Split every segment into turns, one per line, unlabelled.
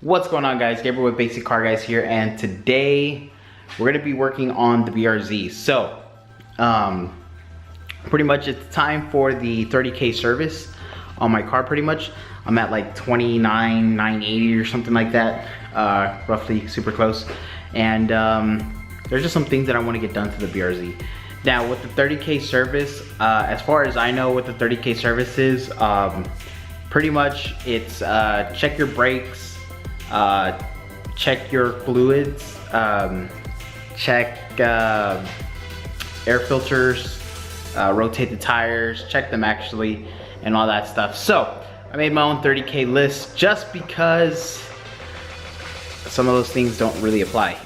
What's going on, guys? Gabriel with Basic Car Guys here, and today we're going to be working on the BRZ. So pretty much it's time for the 30K service on my car. Pretty much I'm at like 29,980 or something like that, roughly, super close. And there's just some things that I want to get done to the BRZ. Now with the 30K service, as far as I know what the 30K service is, pretty much it's check your brakes, check your fluids, check air filters, rotate the tires, check them actually, and all that stuff. So I made my own 30K list just because some of those things don't really apply.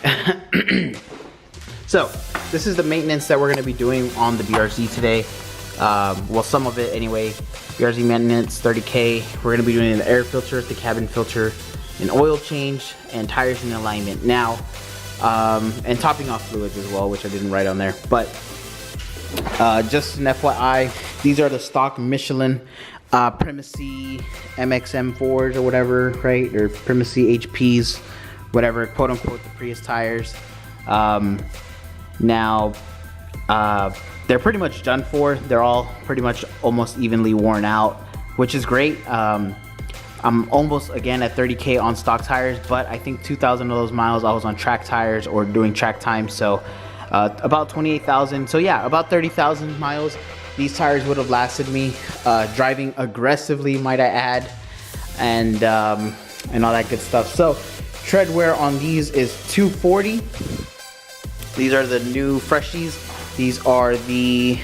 So this is the maintenance that we're going to be doing on the BRZ today. Well, some of it anyway. BRZ maintenance, 30K. We're going to be doing the air filter, the cabin filter, an oil change, and tires in alignment. Now, and topping off fluids as well, which I didn't write on there. But just an FYI, these are the stock Michelin Primacy MXM4s or whatever, right? Or Primacy HPs, whatever, quote unquote, the Prius tires. Now, they're pretty much done for. They're all pretty much almost evenly worn out, which is great. I'm almost again at 30K on stock tires, but I think 2,000 of those miles I was on track tires or doing track time, so about 28,000. So yeah, about 30,000 miles these tires would have lasted me, driving aggressively, might I add, and all that good stuff. So tread wear on these is 240. These are the new freshies. These are the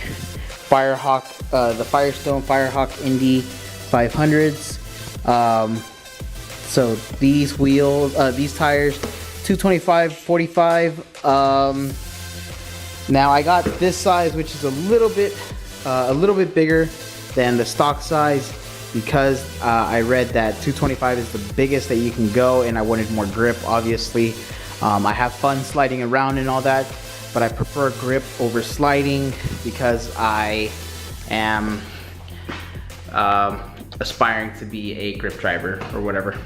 Firehawk, the Firestone Firehawk Indy 500s. So these wheels, these tires, 225, 45. Now I got this size, which is a little bit bigger than the stock size, because I read that 225 is the biggest that you can go, and I wanted more grip, obviously. I have fun sliding around and all that, but I prefer grip over sliding because I am aspiring to be a grip driver or whatever.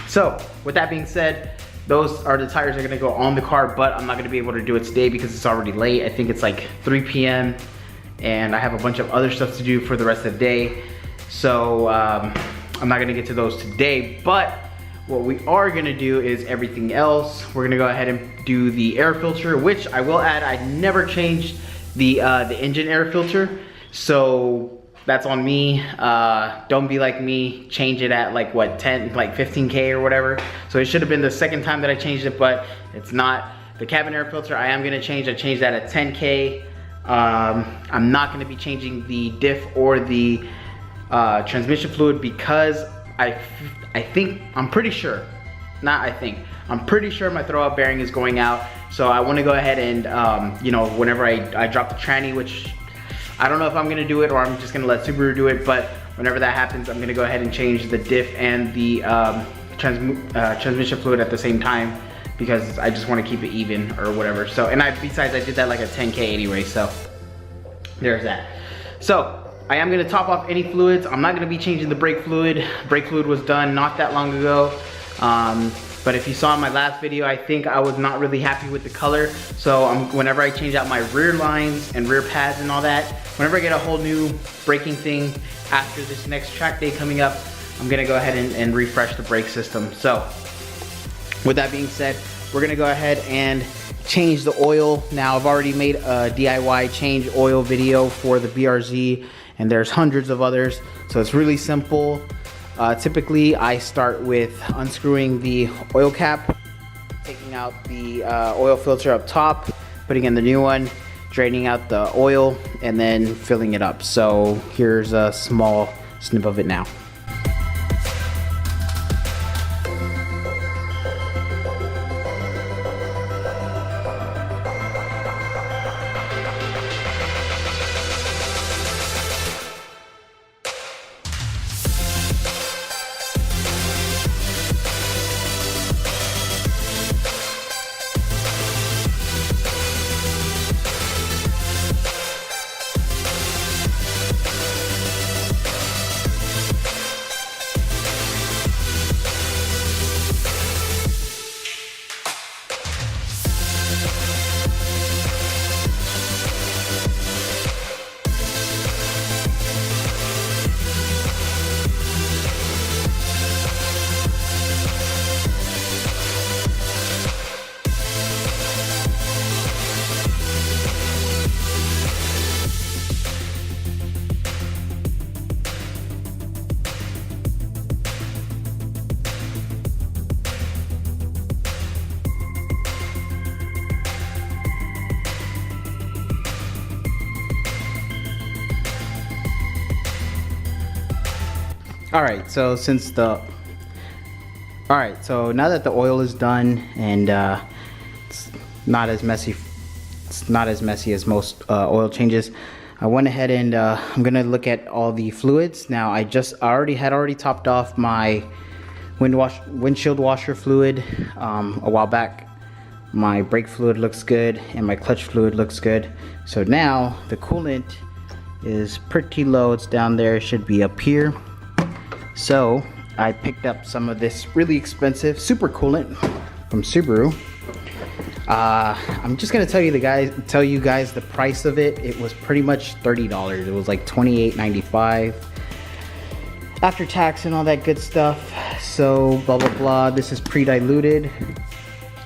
So with that being said, those are the tires that are going to go on the car, but I'm not going to be able to do it today because it's already late. I think it's like 3 p.m. and I have a bunch of other stuff to do for the rest of the day. So I'm not going to get to those today, but what we are going to do is everything else. We're going to go ahead and do the air filter, which I will add, I never changed the engine air filter, so that's on me. Don't be like me, change it at like what, 10, like 15K or whatever. So it should have been the second time that I changed it, but it's not. The cabin air filter I am gonna change. I changed that at 10K. I'm not gonna be changing the diff or the transmission fluid because I'm pretty sure my throwout bearing is going out. So I wanna go ahead and, you know, whenever I drop the tranny, which I don't know if I'm gonna do it or I'm just gonna let Subaru do it, but whenever that happens, I'm gonna go ahead and change the diff and the transmission fluid at the same time, because I just wanna keep it even or whatever. So, and besides, I did that like a 10K anyway, so there's that. So I am gonna top off any fluids. I'm not gonna be changing the brake fluid. Brake fluid was done not that long ago. But if you saw in my last video, I think I was not really happy with the color. So whenever I change out my rear lines and rear pads and all that, whenever I get a whole new braking thing after this next track day coming up, I'm gonna go ahead and refresh the brake system. So with that being said, we're gonna go ahead and change the oil. Now I've already made a DIY change oil video for the BRZ, and there's hundreds of others. So it's really simple. Typically, I start with unscrewing the oil cap, taking out the oil filter up top, putting in the new one, draining out the oil, and then filling it up. So here's a small snip of it now. Alright, so now that the oil is done and it's not as messy as most oil changes, I went ahead and I'm gonna look at all the fluids. Now I already topped off my windshield washer fluid a while back. My brake fluid looks good and my clutch fluid looks good. So now the coolant is pretty low. It's down there, it should be up here. So I picked up some of this really expensive super coolant from Subaru. I'm just gonna tell you guys the price of it. It was pretty much $30. It was like $28.95 after tax and all that good stuff. So blah blah blah. This is pre-diluted.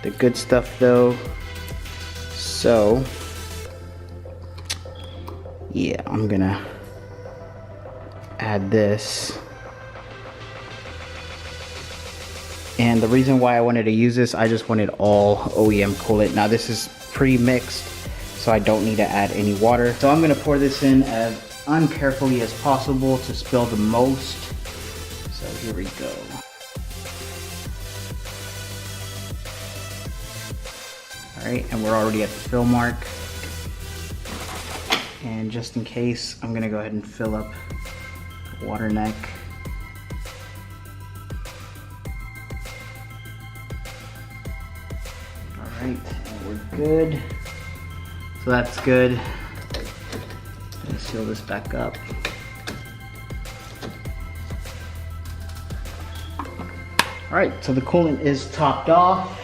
The good stuff though. So yeah, I'm gonna add this. And the reason why I wanted to use this, I just wanted all OEM coolant. Now this is pre-mixed, so I don't need to add any water. So I'm gonna pour this in as uncarefully as possible to spill the most. So here we go. All right, and we're already at the fill mark. And just in case, I'm gonna go ahead and fill up the water neck. And we're good. So that's good. Let's seal this back up. Alright, so the coolant is topped off.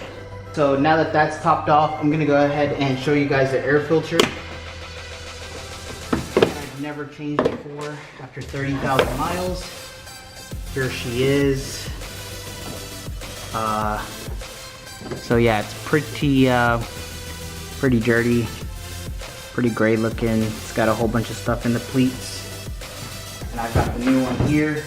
So now that that's topped off, I'm gonna go ahead and show you guys the air filter. I've never changed before after 30,000 miles. Here she is. So yeah, it's pretty dirty, pretty gray looking. It's got a whole bunch of stuff in the pleats. And I've got the new one here.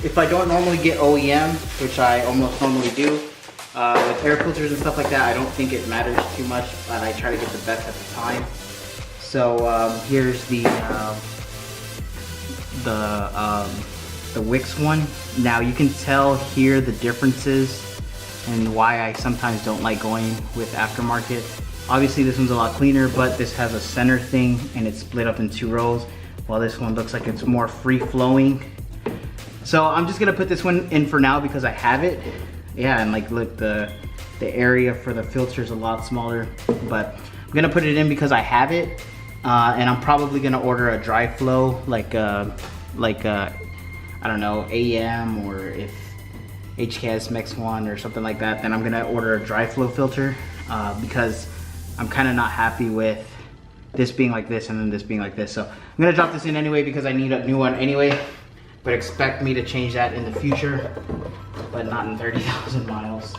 If I don't normally get OEM, which I almost normally do, with air filters and stuff like that, I don't think it matters too much, but I try to get the best at the time. So here's the Wix one. Now you can tell here the differences and why I sometimes don't like going with aftermarket. Obviously this one's a lot cleaner, but this has a center thing and it's split up in 2 rows, while this one looks like it's more free flowing. So I'm just gonna put this one in for now because I have it. Yeah, and like look, the area for the filter is a lot smaller, but I'm gonna put it in because I have it. And I'm probably gonna order a dry flow, like I don't know, AM, or if HKS makes one or something like that, then I'm gonna order a dry flow filter because I'm kind of not happy with this being like this and then this being like this. So I'm gonna drop this in anyway because I need a new one anyway, but expect me to change that in the future, but not in 30,000 miles.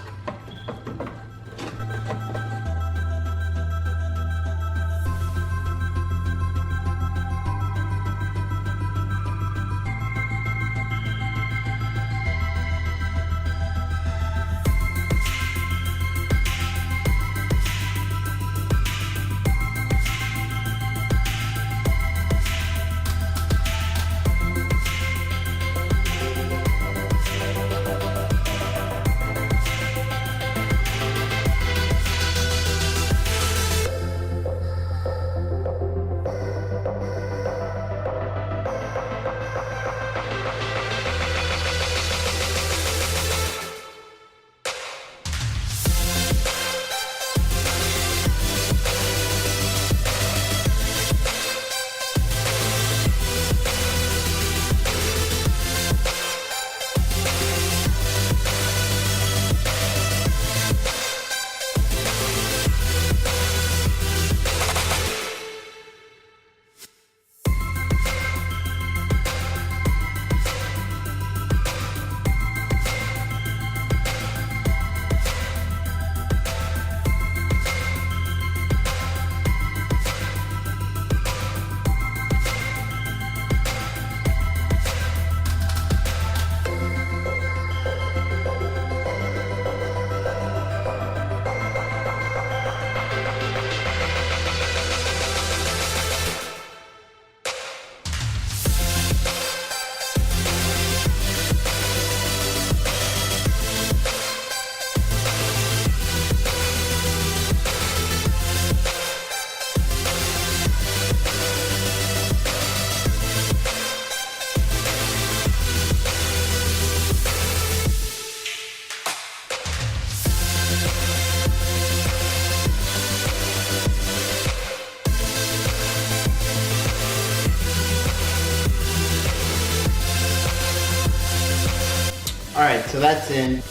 so that's in.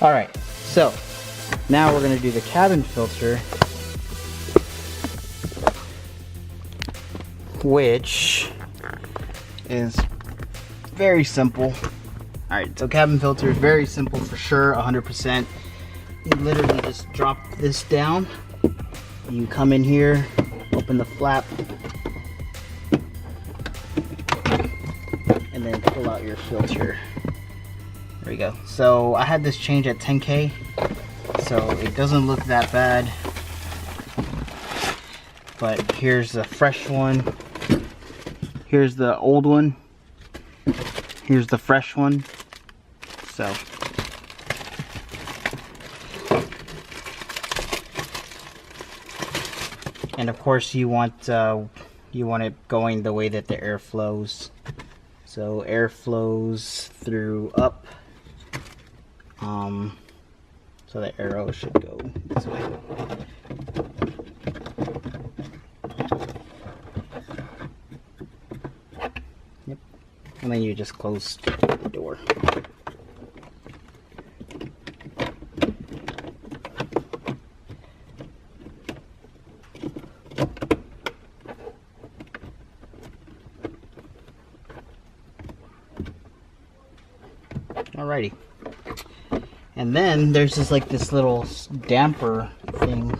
All right, so now we're gonna do the cabin filter, which is very simple. All right, so cabin filter is very simple for sure, 100%. You literally just drop this down. You come in here, open the flap, and then pull out your filter. There we go. So I had this change at 10K, so it doesn't look that bad. But here's the fresh one. Here's the old one. Here's the fresh one. So and of course you want it going the way that the air flows. So air flows through up. So the arrow should go this way. Yep. And then you just close the door. Alrighty. And then there's just like this little damper thing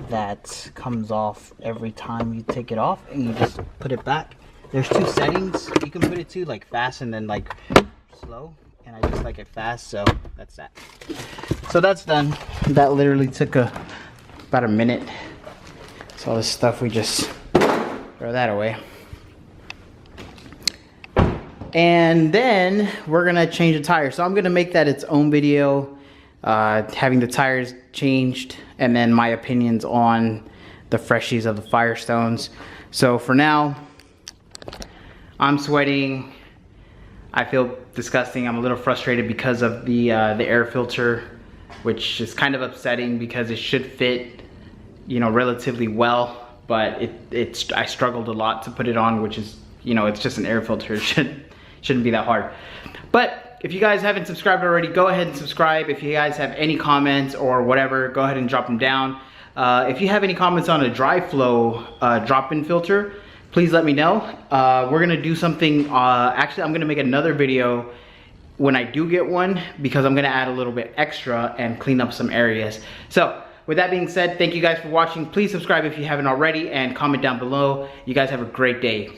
that comes off every time you take it off, and you just put it back. There's two settings you can put it to, like fast and then like slow, and I just like it fast, so that's that. So that's done. That literally took about a minute. So all this stuff, we just throw that away. And then we're gonna change the tire. So I'm gonna make that its own video, having the tires changed, and then my opinions on the freshies of the Firestones. So for now, I'm sweating. I feel disgusting. I'm a little frustrated because of the air filter, which is kind of upsetting because it should fit, you know, relatively well, but I struggled a lot to put it on, which is, you know, it's just an air filter. It shouldn't be that hard. But if you guys haven't subscribed already, go ahead and subscribe. If you guys have any comments or whatever, go ahead and drop them down. If you have any comments on a dry flow drop-in filter, please let me know. We're gonna do something, actually I'm gonna make another video when I do get one, because I'm gonna add a little bit extra and clean up some areas. So with that being said, thank you guys for watching. Please subscribe if you haven't already, and comment down below. You guys have a great day.